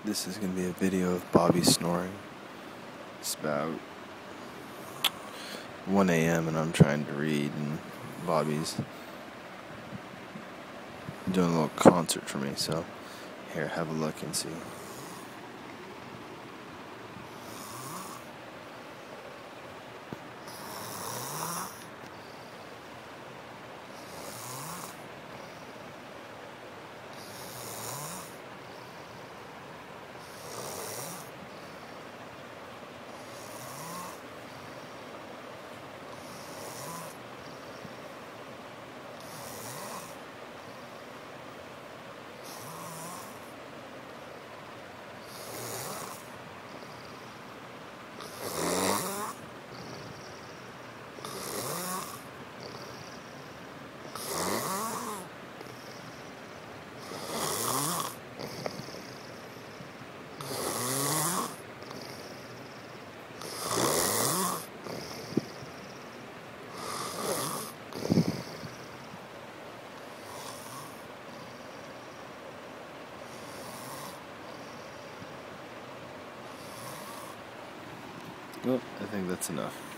This is going to be a video of Bobby snoring. It's about 1 a.m. and I'm trying to read, and Bobby's doing a little concert for me, so here, have a look and see. Well, I think that's enough.